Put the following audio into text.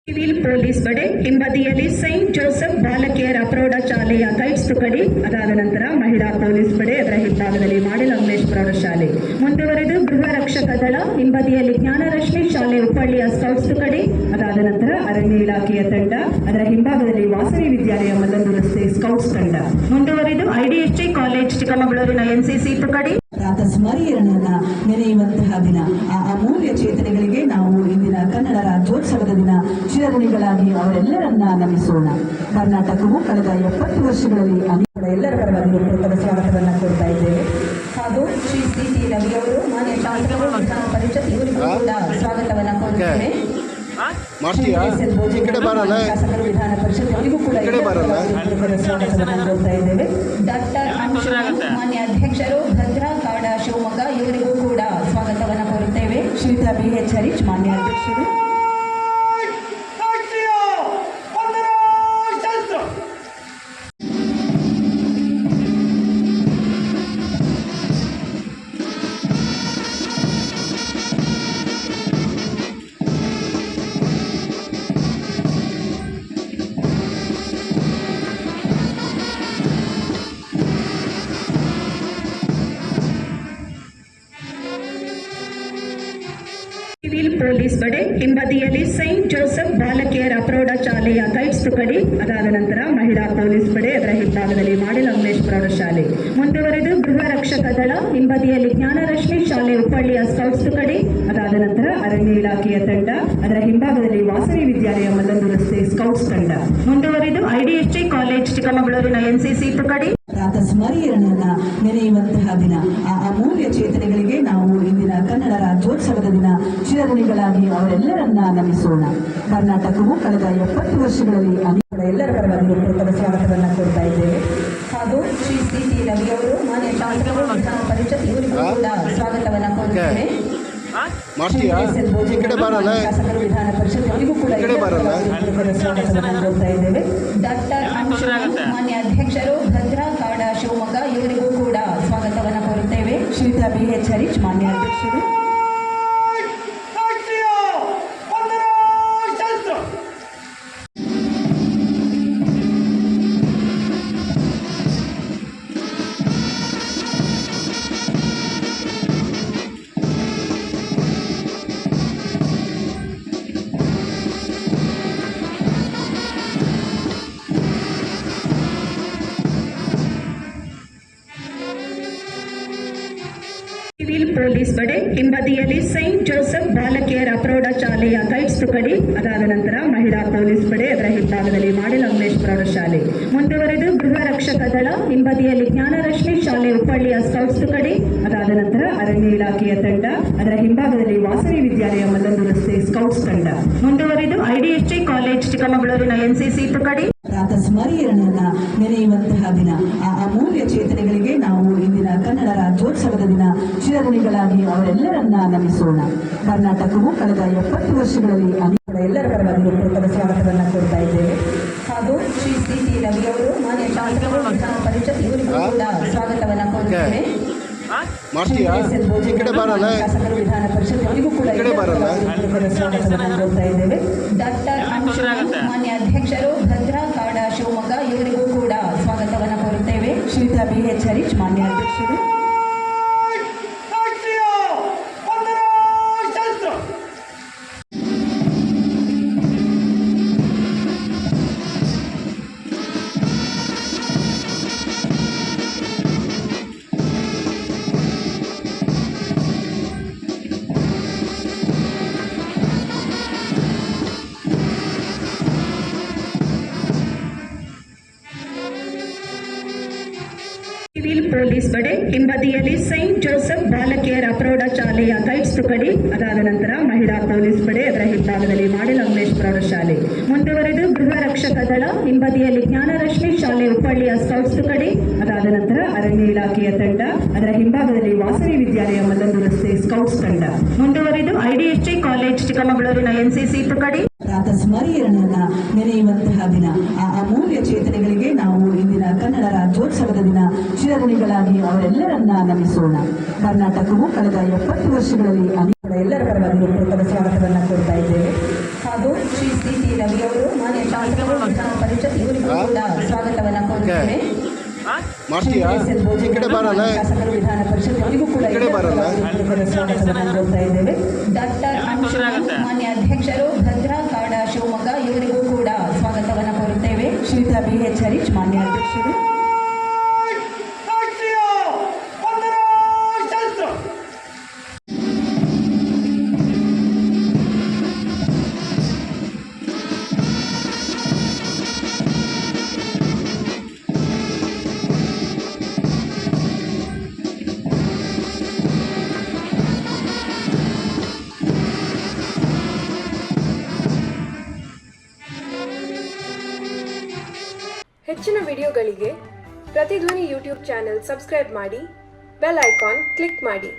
Civil police ಪಡೆ ಹಿಂಬದಿಯಲ್ಲಿ Saint Joseph ಬಾಲಕಿಯರ ಪ್ರೌಢಶಾಲೆಯ ಗೈಡ್ಸ್ ತುಕಡಿ, ಅದಾದ ನಂತರ ಮಹಿಳಾ ಪೊಲೀಸ್ ಪಡೆ, ಅದರ ಹಿಂಭಾಗದಲ್ಲಿ ಮಾಡೆಲ್ ಅಂಬೇಶ್ ಪ್ರೌಢಶಾಲೆ, ಮುಂದುವರೆದು ಗೃಹ ರಕ್ಷಕ ದಳ, ಹಿಂಬದಿಯಲ್ಲಿ ಜ್ಞಾನರಶ್ಮಿ ಶಾಲೆ ಹುಬ್ಬಳ್ಳಿಯ ಸ್ಕೌಟ್ಸ್ ತುಕಡಿ, ಅದಾದ ನಂತರ ಅರಣ್ಯ ಇಲಾಖೆಯ ತಂಡ, ಅದರ ಹಿಂಭಾಗದಲ್ಲಿ ವಾಸವಿ ವಿದ್ಯಾಲಯ ಮಲ್ಲಂದು ರಸ್ತೆ ಸ್ಕೌಟ್ಸ್ ತಂಡ, ಮುಂದುವರೆದು ಐಡಿಎಸ್ಜಿ ಕಾಲೇಜ್ ಚಿಕ್ಕಮಗಳೂರಿನ ಎನ್ಸಿಸಿ ತುಕಡಿ. ಸ್ಮರಣೆಯನ್ನ ನೆನೆಯುವಂತಹ ದಿನ, ಆ ಅಮೂಲ್ಯ ಚೇತನಗಳಿಗೆ ನಾವು ಇಂದಿನ ಕನ್ನಡ ರಾಜ್ಯೋತ್ಸವದ ದಿನ ಚಿರಋಣಿಗಳಾಗಿ ಅವರೆಲ್ಲರನ್ನ ನಮಿಸೋಣ. ಕರ್ನಾಟಕವು ಕಳೆದ 70 ವರ್ಷಗಳಲ್ಲಿ ಎಲ್ಲರ ಪರವಾಗಿ ಪೂರ್ವಕದ ಸ್ವಾಗತವನ್ನ ಕೊಡ್ತಾ ಇದ್ದೇವೆ. ಹಾಗೂ ಶ್ರೀ ಸಿ ರವಿಯವರು ಮಾನ್ಯ ಶಾಸಕರು ವಿಧಾನ ಪರಿಷತ್ ಇವರಿಗೂ ಕೂಡ ಸ್ವಾಗತವನ್ನ ಕೊಡುತ್ತೇವೆ. ಶಾಸಕರು ವಿಧಾನ ಪರಿಷತ್ ಇವರಿಗೂ ಕೂಡ ಸ್ವಾಗತವನ್ನ ಕೊಡ್ತಾ ಇದ್ದೇವೆ. ಡಾಕ್ಟರ್ ಮಾನ್ಯ ಅಧ್ಯಕ್ಷರು ಭದ್ರಾ ಕಾಡ ಶಿವಮೊಗ್ಗ ಇವರಿಗೂ ಕೂಡ ಸ್ವಾಗತವನ್ನ ಕೋರುತ್ತೇವೆ. ಶ್ರೀತಾ BH ಹರೀಶ್ ಮಾನ್ಯ ಅಧ್ಯಕ್ಷರು. ಸಿವಿಲ್ ಪೊಲೀಸ್ ಪಡೆ ಹಿಂಬದಿಯಲ್ಲಿ ಸೈಂಟ್ ಜೋಸೆಫ್ ಬಾಲಕಿಯರ ಪ್ರೌಢಶಾಲೆಯ ಗೈಡ್ಸ್ ತುಕಡಿ, ಅದಾದ ನಂತರ ಮಹಿಳಾ ಪೊಲೀಸ್ ಪಡೆ, ಅದರ ಹಿಂಭಾಗದಲ್ಲಿ ಮಾಡೆಲ್ ಅಂಬೇಶ್ ಪ್ರೌಢಶಾಲೆ, ಮುಂದುವರೆದು ಗೃಹ ರಕ್ಷಕ ದಳ, ಹಿಂಬದಿಯಲ್ಲಿ ಜ್ಞಾನರಶ್ಮಿ ಶಾಲೆ ಹುಬ್ಬಳ್ಳಿಯ ಸ್ಕೌಟ್ಸ್ ತುಕಡಿ, ಅದಾದ ನಂತರ ಅರಣ್ಯ ಇಲಾಖೆಯ ತಂಡ, ಅದರ ಹಿಂಭಾಗದಲ್ಲಿ ವಾಸವಿ ವಿದ್ಯಾಲಯ ಮಲ್ಲಂದು ರಸ್ತೆ ಸ್ಕೌಟ್ಸ್ ತಂಡ, ಮುಂದುವರೆದು ಐಡಿಎಸ್ಜಿ ಕಾಲೇಜ್ ಚಿಕ್ಕಮಗಳೂರಿನ ಎನ್ಸಿಸಿ ತುಕಡಿ. ಸ್ಮರಣೆಯನ್ನ ನೆನೆಯುವಂತಹ ದಿನ, ಆ ಅಮೂಲ್ಯ ಚೇತನಗಳಿಗೆ ನಾವು ಇಂದಿನ ಕನ್ನಡ ರಾಜ್ಯೋತ್ಸವದ ದಿನ ಚಿರಋಣಿಗಳಾಗಿ ಅವರೆಲ್ಲರನ್ನ ನಮಿಸೋಣ. ಕರ್ನಾಟಕವು ಕಳೆದ 70 ವರ್ಷಗಳಲ್ಲಿ ಎಲ್ಲರ ಪರವಾಗಿ ಪೂರ್ವಕದ ಸ್ವಾಗತವನ್ನ ಕೊಡ್ತಾ ಇದ್ದೇವೆ. ಹಾಗೂ ಶ್ರೀ ಸಿ ರವಿಯವರು ಮಾನ್ಯ ಶಾಸಕರು ವಿಧಾನ ಪರಿಷತ್ ಇವರಿಗೂ ಕೂಡ ಸ್ವಾಗತವನ್ನ ಕೋರುತ್ತೇವೆ. ಶಾಸಕರು ವಿಧಾನ ಪರಿಷತ್ ಇವರಿಗೂ ಕೂಡ ಸ್ವಾಗತವನ್ನ ಕೊಡ್ತಾ ಇದ್ದೇವೆ. ಡಾಕ್ಟರ್ ಮಾನ್ಯ ಅಧ್ಯಕ್ಷರು ಭದ್ರಾ ಕಾಡ ಶಿವಮೊಗ್ಗ ಇವರಿಗೂ ಕೂಡ ಸ್ವಾಗತವನ್ನ ಕೋರುತ್ತೇವೆ. ಶ್ರೀತಾ BH ಹರೀಶ್ ಮಾನ್ಯ ಅಧ್ಯಕ್ಷರು. ಸಿವಿಲ್ ಪೊಲೀಸ್ ಪಡೆ ಹಿಂಬದಿಯಲ್ಲಿ ಸೈಂಟ್ ಜೋಸೆಫ್ ಬಾಲಕಿಯರ ಪ್ರೌಢಶಾಲೆಯ ಗೈಡ್ಸ್ ತುಕಡಿ, ಅದಾದ ನಂತರ ಮಹಿಳಾ ಪೊಲೀಸ್ ಪಡೆ, ಅದರ ಹಿಂಭಾಗದಲ್ಲಿ ಮಾಡೆಲ್ ಅಂಬೇಶ್ ಪ್ರೌಢಶಾಲೆ, ಮುಂದುವರೆದು ಗೃಹ ರಕ್ಷಕ ದಳ, ಹಿಂಬದಿಯಲ್ಲಿ ಜ್ಞಾನರಶ್ಮಿ ಶಾಲೆ ಹುಬ್ಬಳ್ಳಿಯ ಸ್ಕೌಟ್ಸ್ ತುಕಡಿ, ಅದಾದ ನಂತರ ಅರಣ್ಯ ಇಲಾಖೆಯ ತಂಡ, ಅದರ ಹಿಂಭಾಗದಲ್ಲಿ ವಾಸವಿ ವಿದ್ಯಾಲಯ ಮಲ್ಲಂದು ರಸ್ತೆ ಸ್ಕೌಟ್ಸ್ ತಂಡ, ಮುಂದುವರೆದು ಐಡಿಎಸ್ಜಿ ಕಾಲೇಜ್ ಚಿಕ್ಕಮಗಳೂರಿನ ಎನ್ಸಿಸಿ ತುಕಡಿ. ಸ್ಮರಣೆಯನ್ನ ನೆನೆಯುವಂತಹ ದಿನ, ಆ ಅಮೂಲ್ಯ ಚೇತನಗಳಿಗೆ ನಾವು ಇಂದಿನ ಕನ್ನಡ ರಾಜ್ಯೋತ್ಸವದ ದಿನ ಚಿರಋಣಿಗಳಾಗಿ ಅವರೆಲ್ಲರನ್ನ ನಮಿಸೋಣ. ಕರ್ನಾಟಕವು ಕಳೆದ 70 ವರ್ಷಗಳಲ್ಲಿ ಎಲ್ಲರ ಪರವಾಗಿ ಪೂರ್ವಕದ ಸ್ವಾಗತವನ್ನ ಕೊಡ್ತಾ ಇದ್ದೇವೆ. ಹಾಗೂ ಶ್ರೀ ಸಿ ರವಿಯವರು ಮಾನ್ಯ ಶಾಸಕರು ವಿಧಾನ ಪರಿಷತ್ ಇವರಿಗೂ ಕೂಡ ಸ್ವಾಗತವನ್ನ ಕೋರುತ್ತೇವೆ. ಶಾಸಕರು ವಿಧಾನ ಪರಿಷತ್ ಇವರಿಗೂ ಕೂಡ ಸ್ವಾಗತವನ್ನ ಕೊಡ್ತಾ ಇದ್ದೇವೆ. ಡಾಕ್ಟರ್ ಮಾನ್ಯ ಅಧ್ಯಕ್ಷರು ಭದ್ರಾ ಕಾಡ ಶಿವಮೊಗ್ಗ ಇವರಿಗೂ ಕೂಡ ಸ್ವಾಗತವನ್ನ ಕೋರುತ್ತೇವೆ. ಶ್ರೀತಾ BH ಹರೀಶ್ ಮಾನ್ಯ ಅಧ್ಯಕ್ಷರು. ಸಿವಿಲ್ ಪೊಲೀಸ್ ಪಡೆ ಹಿಂಬದಿಯಲ್ಲಿ ಸೈಂಟ್ ಜೋಸೆಫ್ ಬಾಲಕಿಯರ ಪ್ರೌಢಶಾಲೆಯ ಗೈಡ್ಸ್ ತುಕಡಿ, ಅದಾದ ನಂತರ ಮಹಿಳಾ ಪೊಲೀಸ್ ಪಡೆ, ಅದರ ಹಿಂಭಾಗದಲ್ಲಿ ಮಾಡೆಲ್ ಅಂಬೇಶ್ ಪ್ರೌಢಶಾಲೆ, ಮುಂದುವರೆದು ಗೃಹ ರಕ್ಷಕ ದಳ, ಹಿಂಬದಿಯಲ್ಲಿ ಜ್ಞಾನರಶ್ಮಿ ಶಾಲೆ ಹುಬ್ಬಳ್ಳಿಯ ಸ್ಕೌಟ್ಸ್ ತುಕಡಿ, ಅದಾದ ನಂತರ ಅರಣ್ಯ ಇಲಾಖೆಯ ತಂಡ, ಅದರ ಹಿಂಭಾಗದಲ್ಲಿ ವಾಸವಿ ವಿದ್ಯಾಲಯ ಮಲ್ಲಂದು ರಸ್ತೆ ಸ್ಕೌಟ್ಸ್ ತಂಡ, ಮುಂದುವರೆದು ಐಡಿಎಸ್ಜಿ ಕಾಲೇಜ್ ಚಿಕ್ಕಮಗಳೂರಿನ ಎನ್ಸಿಸಿ ತುಕಡಿ. ಸ್ಮರಣೆಯನ್ನ ನೆನೆಯುವಂತಹ ದಿನ, ಆ ಅಮೂಲ್ಯ ಚೇತನಗಳಿಗೆ ನಾವು ಇಂದಿನ ಕನ್ನಡ ರಾಜ್ಯೋತ್ಸವದ ದಿನ ಚಿರಋಣಿಗಳಾಗಿ ಅವರೆಲ್ಲರನ್ನ ನಮಿಸೋಣ. ಕರ್ನಾಟಕವು ಕಳೆದ 70 ವರ್ಷಗಳಲ್ಲಿ ಎಲ್ಲರ ಪರವಾಗಿ ಪೂರ್ವಕದ ಸ್ವಾಗತವನ್ನ ಕೊಡ್ತಾ ಇದ್ದೇವೆ. ಹಾಗೂ ಶ್ರೀ ಸಿ ರವಿ ಅವರು ಮಾನ್ಯ ಶಾಸಕರು ವಿಧಾನ ಪರಿಷತ್ ಇವರಿಗೂ ಕೂಡ ಸ್ವಾಗತವನ್ನು ಕೋರುತ್ತೇವೆ. ಮಾಡ್ತೀಯಾ ಈ ಕಡೆ ಬರಲ್ಲ ಶಾಸಕರು ವಿಧಾನ ಪರಿಷತ್ ಅವರಿಗೂ ಕೂಡ ಈ ಕಡೆ ಬರಲ್ಲ. ಸ್ವಾಗತವನ್ನು ಕೋರ್ತಾ ಇದ್ದೇವೆ. ಡಾಕ್ಟರ್ ಮಾನ್ಯ ಅಧ್ಯಕ್ಷರು ಭದ್ರಾ ಕಾಡ ಶಿವಮೊಗ್ಗ ಇವರಿಗೂ ಕೂಡ ಸ್ವಾಗತವನ್ನು ಕೋರುತ್ತೇವೆ. ಶ್ರೀಯುತ BH ಹರೀಶ್ ಮಾನ್ಯ ಅಧ್ಯಕ್ಷರು. ಹೆಚ್ಚಿನ ವಿಡಿಯೋಗಳಿಗೆ ಪ್ರತಿಧ್ವನಿ ಯೂಟ್ಯೂಬ್ ಚಾನೆಲ್ ಸಬ್ಸ್ಕ್ರೈಬ್ ಮಾಡಿ, ಬೆಲ್ ಐಕಾನ್ ಕ್ಲಿಕ್ ಮಾಡಿ.